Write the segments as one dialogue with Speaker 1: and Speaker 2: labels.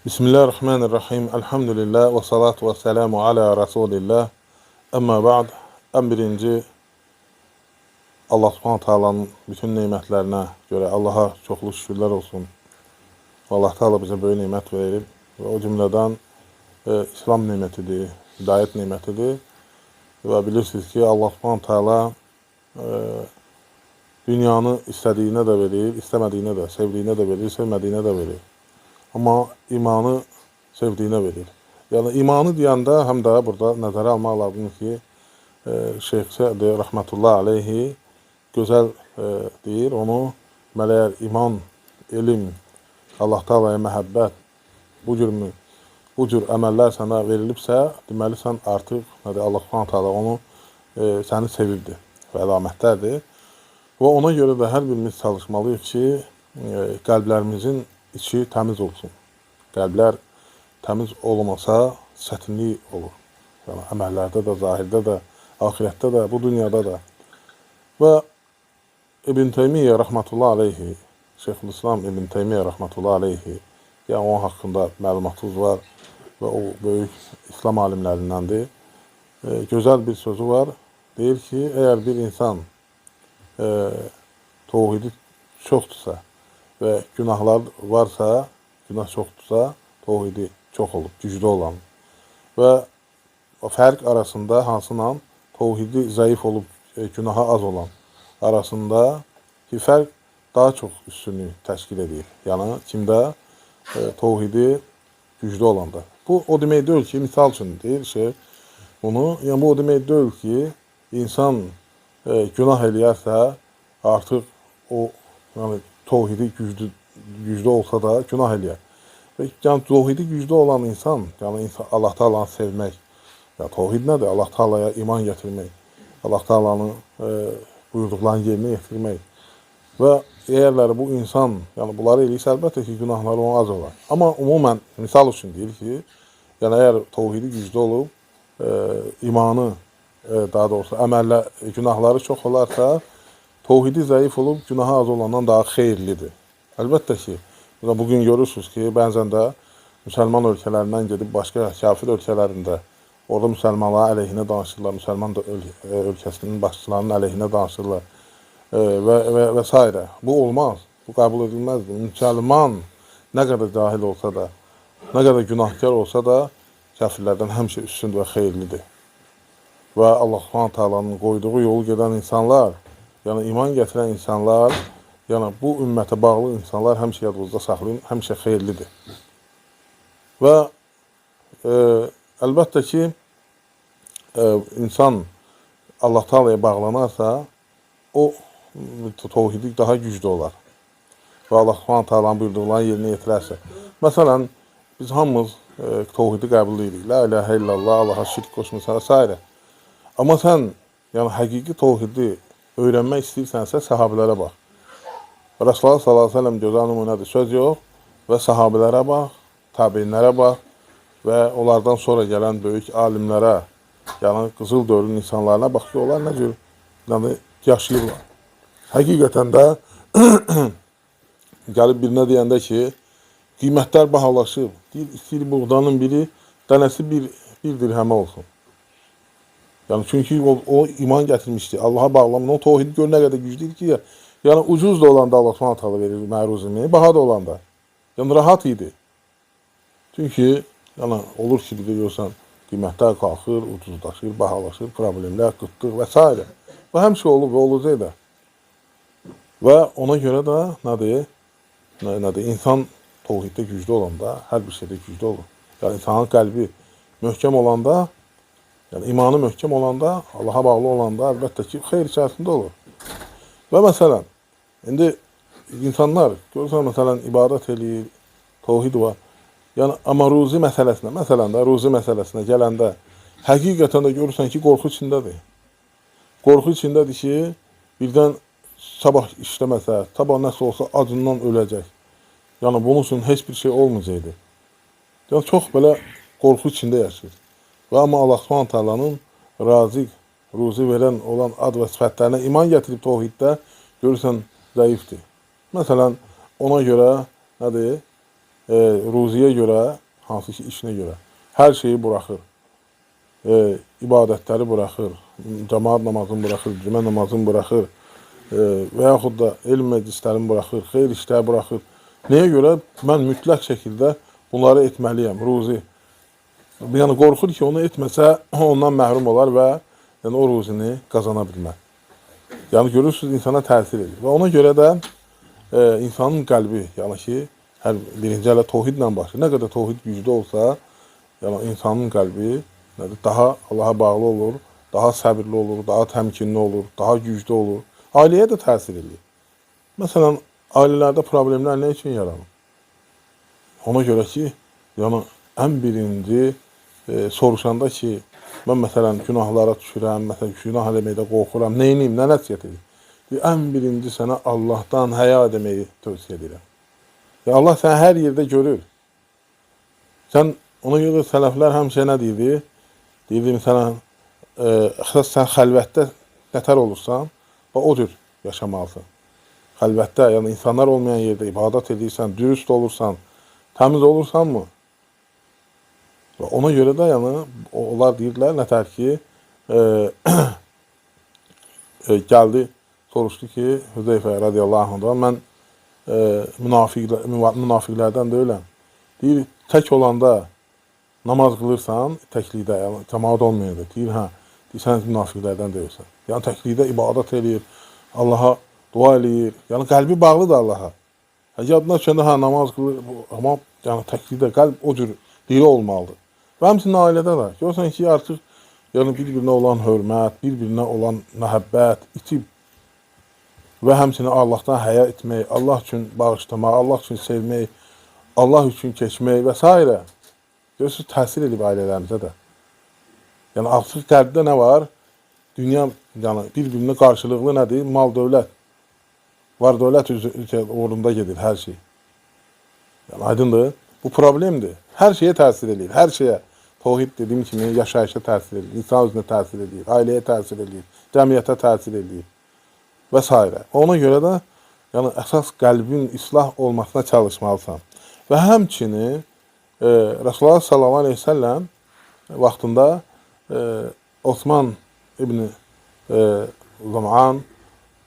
Speaker 1: Bismillahirrahmanirrahim. Elhamdülillah ve salatu ve selamu ala Resulillah. Amma ba'd. En birinci Allah Subhanahu Taala'nın bütün nemətlərinə görə Allaha çoxlu şükürlər olsun. Allah Taala bizə böyük nemət verir və o cümlədən İslam nemətidir, hidayət nemətidir. Və bilirsiniz ki, Allah Subhanahu Taala dünyanı istədiyinə də verir, istəmədiyinə də, sevdiyinə də verir, sevmədiyinə də verir. Amma imanı sevdiyinə verir. Yəni imanı deyəndə həm də burada nəzərə almaq lazımdır ki, Şeyx Sədi rəhmətullah aleyhi gözəl deyir onu. Mələyər iman, elm, Allah Taala'ya məhəbbət bu cür əməllər sənə verilibsə, deməli sən artıq Allah Subhanahu Taala onu səni sevirdi və əlamətlərdir. Və ona görə də hər birimiz çalışmalıyıq ki, qəlblərimizin içi təmiz olsun. Qəlblər təmiz olmasa çətinlik olur. Yəni əməllərdə də, zahirdə də, axirətdə də, bu dünyada da. Və İbn Teymiyyə rəhmətullah aleyhi, Şeyxülislam İbn Teymiyyə rəhmətullah aleyhi, yəni onun haqqında məlumatınız var və o böyük İslam alimlərindəndir. Gözəl bir sözü var. Deyir ki, əgər bir insan təvhidi çoxdursa və günahlar varsa, günah çoxdursa, təvhidi çox olub, güclü olan. Və o fərq arasında hansıyla təvhidi zəif olub, günaha az olan arasında ki, fərq daha çox üstünlüyü təşkil edir. Yəni, kimdə təvhidi güclü olanda. Bu, o demək deyil ki, misal üçün deyir bunu, yəni bu o demək deyil ki, insan günah eləyərsə, artıq o, yəni, təvhidi güclü olsa da günah eləyər. Və yəni, təvhidi güclü olan insan, yəni Allah Taala'nı sevmək, yəni təvhid nədir? Allah Taala'ya iman gətirmək, Allah Taala'nın buyurduqlarını yerinə yetirmək. Və əgərləri bu insan, yəni bunları eləyirsə, əlbəttə ki, günahları ona az olar. Amma umumən, misal üçün deyir ki, yəni əgər təvhidi güclü olub, imanı, daha doğrusu günahları çox olarsa, təvhidi zəif olub, günaha az olandan daha xeyirlidir. Əlbəttə ki, bugün görürsünüz ki, bəzən də müsəlman ölkələrindən gedib başqa kafir ölkələrində orada müsəlmanların əleyhinə danışırlar, müsəlman ölkəsinin başçılarının əleyhinə danışırlar və s. Bu olmaz, bu qəbul edilməzdir. Müsəlman nə qədər cahil olsa da, nə qədər günahkar olsa da, kafirlərdən həmişə üstündür və xeyirlidir. Və Allah Subhanahu Taala'nın qoyduğu yolu gedən insanlar, yəni iman gətirən insanlar, yəni bu ümmətə bağlı insanlar həmişə yadınızda saxlayın, həmişə xeyirlidir. Və əlbəttə ki, insan Allah Taala'ya bağlanarsa, o təvhidi daha güclü olar. Və Allah Subhanahu Taala'nın buyurduqlarını yerinə yetirərsə. Məsələn, biz hamımız təvhidi qəbul edirik. La ilahə illallah, Allaha şirk qoşmasa və s. Amma sən, yəni həqiqi təvhidi öyrənmək istəyirsənsə, səhabələrə bax. Rasulullah sallallahu aleyhi ve sellem gözəl nümunədir, söz yox. Və sahabələrə bax, təbiinlərə bax və onlardan sonra gələn böyük alimlərə, yəni qızıl dövrün insanlarına bax ki, onlar nə cür yaşayırlar. Həqiqətən də gəlib birinə deyəndə ki, qiymətlər bahalaşıb. İstəyir buğdanın biri, dənəsi bir dirhəmə olsun. Yəni, çünki o iman gətirmişdi. Allaha bağlamını, o təvhidi gör nə qədər güclüydü ki, yəni ucuz da olanda Allah Subhanahu Taala verir məruzini, baha da olanda. Yəni, rahat idi. Çünki, yəni, olur ki, bir də görsən, qiymətlər qalxır, ucuzlaşır, bahalaşır, problemlər, qıtlıq və s. Və həmişə olub və olacaq da. Və ona görə də nədir? İnsan təvhiddə güclü olanda, hər bir şeydə güclü olur. Yəni, insanın qəlbi möhkəm olanda, yəni imanı möhkəm olanda, Allaha bağlı olanda, əlbəttə ki, xeyr içərisində olur. Və məsələn, indi insanlar, görürsən, məsələn, ibadət eləyir, təvhid var. Yəni, amma ruzi məsələsinə, məsələn də, ruzi məsələsinə gələndə, həqiqətən də görürsən ki, qorxu içindədir. Qorxu içindədir ki, birdən sabah işləməsə, sabah nəsə olsa acından öləcək. Yəni, bunun üçün heç bir şey olmayacaqdır. Yəni, çox belə qorxu içində yaşayır. Və amma Allah Subhanahu Taala'nın razik, ruzi verən olan ad və sifətlərinə iman gətirib təvhiddə görürsən zəifdir. Məsələn, ona görə nədir? ruziyə görə, hansı ki işinə görə hər şeyi buraxır. İbadətləri buraxır, cemaat namazını buraxır, cümə namazını buraxır və yaxud da elm məclislərini buraxır, xeyr işləri buraxır. Nəyə görə? Mən mütləq şəkildə bunları etməliyəm, ruzi. Yəni qorxur ki, onu etməsə ondan məhrum olar və yəni, o ruzini qazana bilməz. Yəni görürsünüz, insana təsir edir. Və ona görə də insanın qəlbi, yəni ki, hər birinci ələ tohidlə başlayır. Nə qədər tohid güclü olsa, yəni insanın qəlbi daha Allaha bağlı olur, daha səbirli olur, daha təmkinli olur, daha güclü olur. Ailəyə də təsir edir. Məsələn, ailələrdə problemlər nə üçün yaranır? Ona görə ki, yəni ən birinci soruşanda ki, mən məsələn günahlara düşürəm, məsələn günah eləməkdə qorxuram, neyiniyim, nə nəsiyyət edir? Ən birinci sənə Allahdan həya deməyi tövsiyə edirəm. Allah səni hər yerdə görür. Sən ona görə sələflər həmişə nə deyirdi? Deyirdi məsələn, sən xəlvətdə nətər olursan, o cür yaşamalısan. Xəlvətdə, yəni insanlar olmayan yerdə ibadət edirsən, dürüst olursan, təmiz olursanmı? Ona görə də yəni, onlar deyirlər, nətər ki, gəldi, soruşdu ki, Hüzeyfə radiyallahu anhdan, mən münafiqlərdən deyiləm. Deyir, tək olanda namaz qılırsan, təklikdə, yəni cəmaat olmayanda, deyir, hə, deyir, sən münafiqlərdən deyilsən. Yəni təklikdə ibadət edir, Allaha dua eləyir, yəni qəlbi bağlıdır Allaha. Yadına düşəndə, hə, namaz qılır, amma yəni təklikdə qəlb o cür diri olmalıdır. Və həmçinin ailədə də, görürsən ki, artıq yəni bir-birinə olan hörmət, bir-birinə olan məhəbbət itib və həmçinin Allahdan həya etmək, Allah üçün bağışlamaq, Allah üçün sevmək, Allah üçün keçmək və s. Görürsünüz, təsir edib ailələrimizə də. Yəni, artıq qərbdə nə var? Dünya yəni, bir-birinə qarşılıqlı nədir? Mal, dövlət. Var, dövlət uğrunda gedir hər şey. Yəni, aydındır. Bu problemdir. Hər şeyə təsir edir, hər şeyə. Tohid dediyim kimi yaşayışa təsir edir, insan özünə təsir edir, ailəyə təsir edir, cəmiyyətə təsir edir və s. Ona görə də yəni, əsas qəlbin islah olmasına çalışmalısan. Və həmçinin Rasulullah sallallahu aleyhi ve sellem vaxtında Osman ibn Zam'an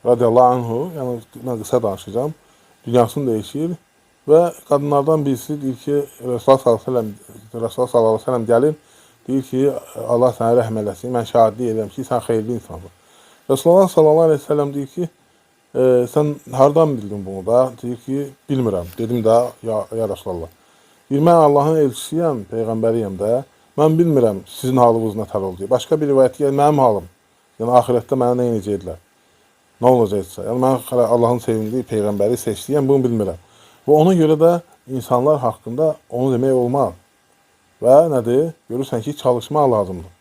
Speaker 1: radiyallahu anhu, yəni mən qısa danışacağım, dünyasını dəyişir və qadınlardan birisi deyir ki, Rasulullah sallallahu aleyhi ve sellem gəlir, deyir ki, Allah sənə rəhm eləsin, mən şahidlik edirəm ki, sən xeyirli insansın. Rasulullah sallallahu aleyhi ve sellem deyir ki, sən hardan bildin bunu da? Deyir ki, bilmirəm. Dedim də, ya Rasulallah. Deyir, mən Allahın elçisiyəm, peyğəmbəriyəm də, mən bilmirəm sizin halınız nətər oldu. Başqa bir rivayət gəlir, mənim halım. Yəni, axirətdə mənə nə inəcəkdilər? Nə olacaqsa? Yəni, mən Allahın sevindiyi peyğəmbəri seçdiyəm, bunu bilmirəm. Və ona görə də insanlar haqqında onu demək olmaz. Və nədir? Görürsən ki, çalışmaq lazımdır.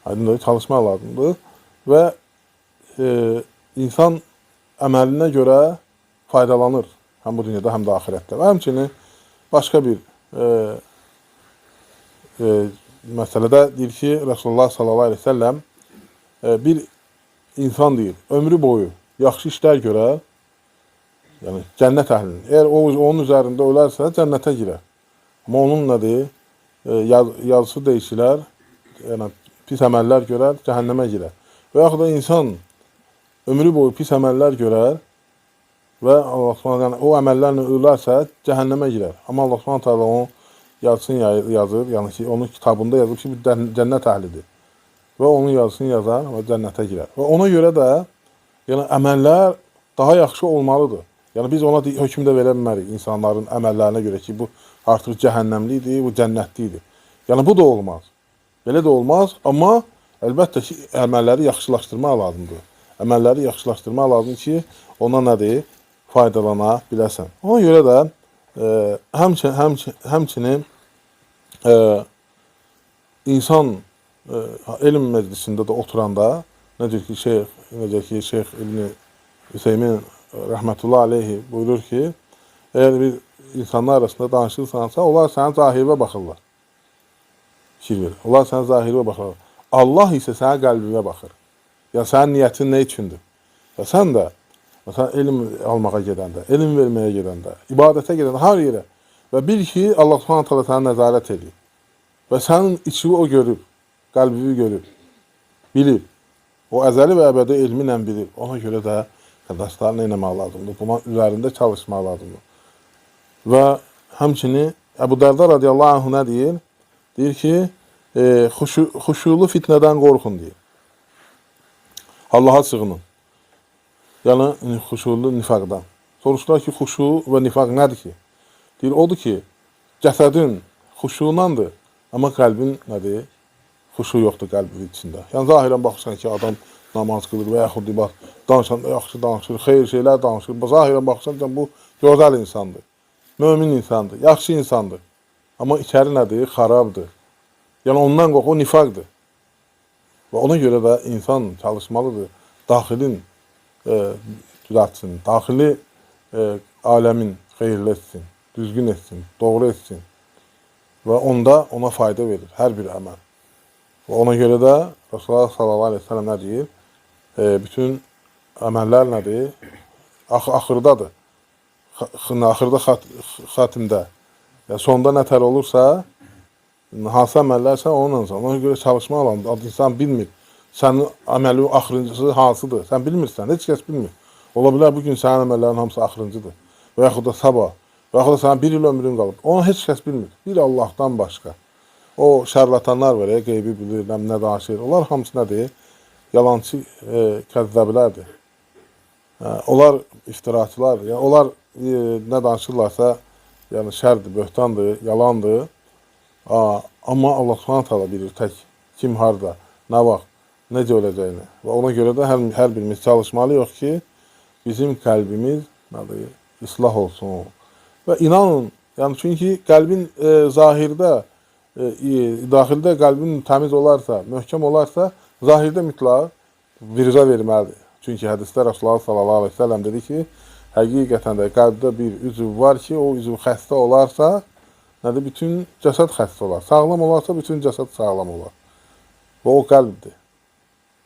Speaker 1: Aydındır, çalışmaq lazımdır. Və insan əməlinə görə faydalanır. Həm bu dünyada, həm də axirətdə. Və həmçinin başqa bir məsələdə deyir ki, Rasulullah sallallahu aleyhi ve sellem bir insan deyir, ömrü boyu yaxşı işlər görər, yəni cənnət əhlinin. Əgər onun üzərində ölərsə, cənnətə girər. Amma onun nədir? Yazısı dəyişilər, yəni pis əməllər görər, cəhənnəmə girər. Və yaxud da insan ömrü boyu pis əməllər görər və Allah Subhanahu yəni, o əməllərlə ölərsə, cəhənnəmə girər. Amma Allah Subhanahu onu yazısını yazır, yəni ki, onun kitabında yazıb ki, cənnət əhlidir. Və onun yazısını yazar və cənnətə girər. Və ona görə də yəni, əməllər daha yaxşı olmalıdır. Yəni, biz ona hökm də verə bilmərik insanların əməllərinə görə ki, bu artıq cəhənnəmlidir, bu cənnətlidir. Yəni, bu da olmaz. Belə də olmaz, amma əlbəttə ki, əməlləri yaxşılaşdırmaq lazımdır. Əməlləri yaxşılaşdırmaq lazımdır ki, ona nədir? Faydalana biləsən. Ona görə də həmçinin insan elm məclisində də oturanda, necə ki, Şeyx İbn Hüseymin rəhmətullah aleyhi buyurur ki, əgər bir insanlar arasında danışırsansa, onlar sənə zahirə baxırlar. Fikir verir. Onlar sənə zahirə baxırlar. Allah isə sənə qəlbinə baxır. Yəni, sənin niyyətin nə üçündür? Və sən də, məsələn, elm almağa gedəndə, elm verməyə gedəndə, ibadətə gedəndə, hər yerə, Və bil ki, Allah Subhanahu taala səni nəzarət edir. Və sənin içini o görür, qəlbini görür, bilir. O əzəli və əbədi elmi ilə bilir. Ona görə də qardaşlar nə etmək lazımdır? Bunun üzərində çalışmaq lazımdır. Və həmçinin Əbu Dərdə radiyallahu anh nə deyir? Deyir ki, xuşulu fitnədən qorxun deyir. Allaha sığının. Yəni, xuşulu nifaqdan. Soruşdular ki, xuşu və nifaq nədir ki? Deyir, odur ki, cəsədin xuşulandır, amma qəlbin nədir? Xuşu yoxdur qəlbin içində. Yəni, zahirən baxırsan ki, adam namaz qılır və yaxud danışanda yaxşı danışır, xeyir şeylər danışır. Zahirən baxırsan ki, bu gözəl insandır, mömin insandır, yaxşı insandır. Amma içəri nədir? Xarabdır. Yəni, ondan qorx, o nifaqdır. Və ona görə də insan çalışmalıdır, daxilin düzəltsin, daxili aləmin xeyirli etsin, düzgün etsin, doğru etsin. Və onda ona fayda verir hər bir əməl. Və ona görə də Rasulullah sallallahu aleyhi ve sellem nə deyir? Bütün əməllər nədir? Axırdadır. Axırda xatimdə. Sonda nətər olursa, hansı əməllərsə onunla. Ona görə çalışmaq lazımdır. İnsan bilmir. Sənin əməlin axırıncısı hansıdır? Sən bilmirsən, heç kəs bilmir. Ola bilər bugün sənin əməllərin hamısı axırıncıdır. Və yaxud da sabah. Və yaxud da sənin bir il ömrün qalıb. Onu heç kəs bilmir. Bir Allahdan başqa. O şərlatanlar var, qeybi bilir, nə danışır. Onlar hamısı nədir? Yalancı kəzzəblərdir. Onlar iftiraçılar. Yəni, onlar nə danışırlarsa, yəni şərdir, böhtandır, yalandır. Amma Allah Subhanahu taala bilir tək kim harda, nə vaxt, necə olacağını. Və ona görə də hər birimiz çalışmalıyıq ki, bizim qəlbimiz islah olsun. Və inanın, yəni çünki qəlbin zahirdə, daxildə qəlbin təmiz olarsa, möhkəm olarsa, zahirdə mütləq virza verməlidir. Çünki hədisdə Rasulullah sallallahu aleyhi ve sellem dedi ki, həqiqətən də qəlbdə bir üzv var ki, o üzv xəstə olarsa, nədir? Bütün cəsəd xəstə olar. Sağlam olarsa, bütün cəsəd sağlam olar. Və o qəlbdir.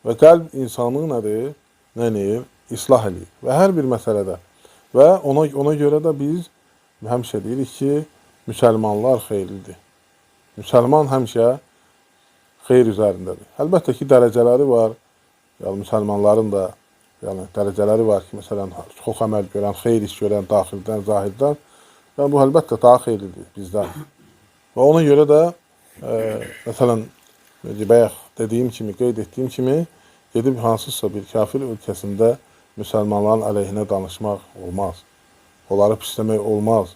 Speaker 1: Və qəlb insanı nədir? Nəyir? İslah edir. Və hər bir məsələdə. Və ona görə də biz həmişə deyirik ki, müsəlmanlar xeyirlidir. Müsəlman həmişə xeyir üzərindədir. Əlbəttə ki, dərəcələri var. Yəni, müsəlmanların da dərəcələri var ki, məsələn, çox əməl görən, xeyir iş görən, daxildən, zahirdən. Yəni, bu əlbəttə daha xeyirlidir bizdən. Və ona görə də, məsələn, bayaq dediyim kimi, qeyd etdiyim kimi, gedib hansısa bir kafir ölkəsində müsəlmanların əleyhinə danışmaq olmaz. Onları pisləmək olmaz.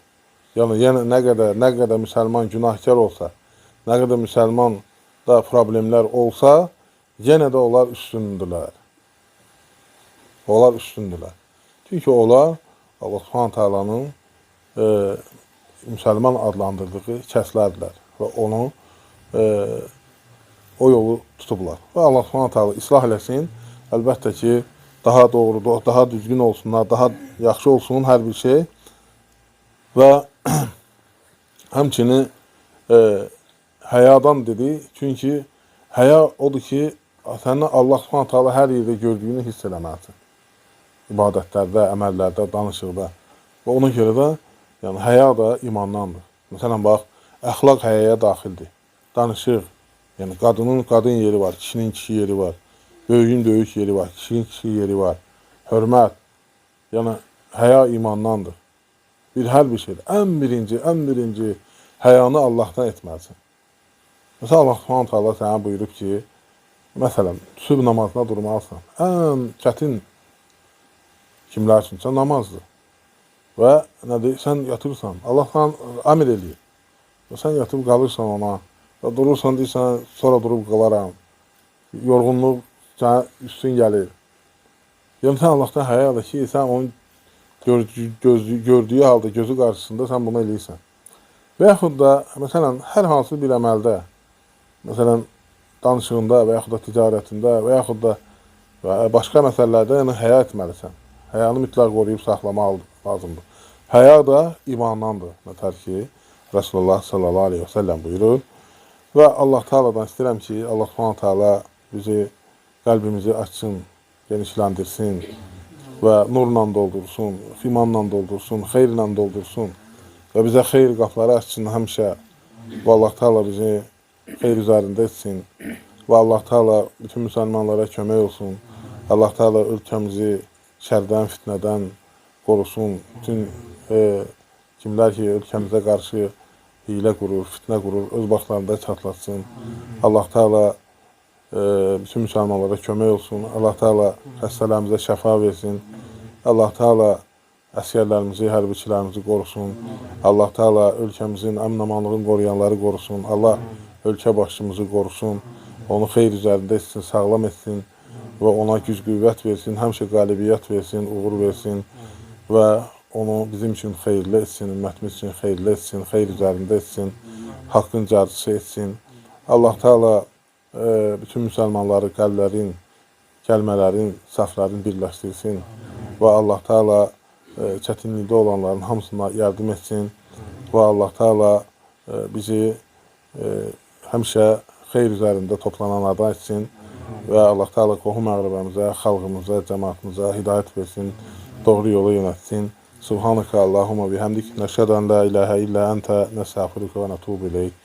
Speaker 1: Yəni, nə qədər müsəlman günahkar olsa, nə qədər müsəlman da problemlər olsa, yenə də onlar üstündürlər. Onlar üstündürlər. Çünki onlar Allah Subhanahu taalanın müsəlman adlandırdığı kəslərdirlər və onu o yolu tutublar. Və Allah Subhanahu taala islah eləsin. Əlbəttə ki, daha doğru, daha düzgün olsunlar, daha yaxşı olsun hər bir şey. Və həmçinin həyadan dedi. Çünki həya odur ki, sənin Allah Subhanahu taala hər yerdə gördüyünü hiss eləməlisən. İbadətlərdə, əməllərdə, danışıqda. Və ona görə də yəni, həya da imandandır. Məsələn, bax, əxlaq həyaya daxildir. Danışıq, yəni qadının qadın yeri var, kişinin kişi yeri var. Böyüyün böyük yeri var, kişinin kişi yeri var. Hörmət, yəni həya imandandır. Hər bir şeydir. Ən birinci həyanı Allahdan etməlisin. Məsələn, Allah Subhanahu taala sənə buyurub ki, məsələn, sübh namazına durmalısan. Ən çətin kimlər üçünsə namazdır. Və nədir? Sən yatırsan, Allah sana əmr eləyir. Və sən yatıb qalırsan ona. Və durursan, deyirsən, sonra durub qalaram. Yorğunluq sənə üstün gəlir. Yəni, sən Allahdan həyadır ki, sən onun gördüyü halda, gözü qarşısında sən bunu eləyirsən. Və yaxud da, məsələn, hər hansı bir əməldə, məsələn, danışığında və yaxud da ticarətində və yaxud da başqa məsələlərdə yəni, həya etməlisən. Həyanı mütləq qoruyub saxlamaq lazımdır. Həya da imandandır. Nətər ki, Rasulullah sallallahu aleyhi ve sellem buyurur. Və Allah Taala'dan istəyirəm ki, Allah Subhanahu taala bizi, qəlbimizi açsın, genişləndirsin və nurla doldursun, imanla doldursun, xeyirlə doldursun. və bizə xeyir qapıları açsın həmişə. Və Allah Teala bizi xeyir üzərində etsin. Və Allah Teala bütün müsəlmanlara kömək olsun. Allah Teala ölkəmizi şərdən, fitnədən qorusun. Bütün kimlər ki, ölkəmizə qarşı hilə qurur, fitnə qurur, öz başlarında çatlatsın. Allah Teala bütün müsəlmanlara kömək olsun. Allah Teala xəstələrimizə şəfa versin. Allah Teala əsgərlərimizi, hərbiçilərimizi qorusun. Allah Teala ölkəmizin əmin-amanlığını qoruyanları qorusun. Allah ölkə başçımızı qorusun. Onu xeyir üzərində etsin, sağlam etsin və ona güc qüvvət versin, həmişə qalibiyyət versin, uğur versin və onu bizim üçün xeyirli etsin, ümmətimiz üçün xeyirli etsin, xeyir üzərində etsin, haqqın carçısı etsin. Allah Teala bütün müsəlmanları qəlblərin, kəlmələrin, safların birləşdirsin və Allah Teala çətinlikdə olanların hamısına yardım etsin və Allah Teala bizi həmişə xeyir üzərində toplananlardan etsin və Allah Teala qohum əqrəbəmizə, xalqımıza, cəmaatımıza hidayət versin, doğru yola yönətsin. Subhanaka Allahumma bihamdik, nəşhədu an la ilahə illə əntə, nəstəğfiruka və nətubu ileyk.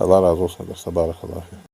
Speaker 1: Allah razı olsun. Barakallahu.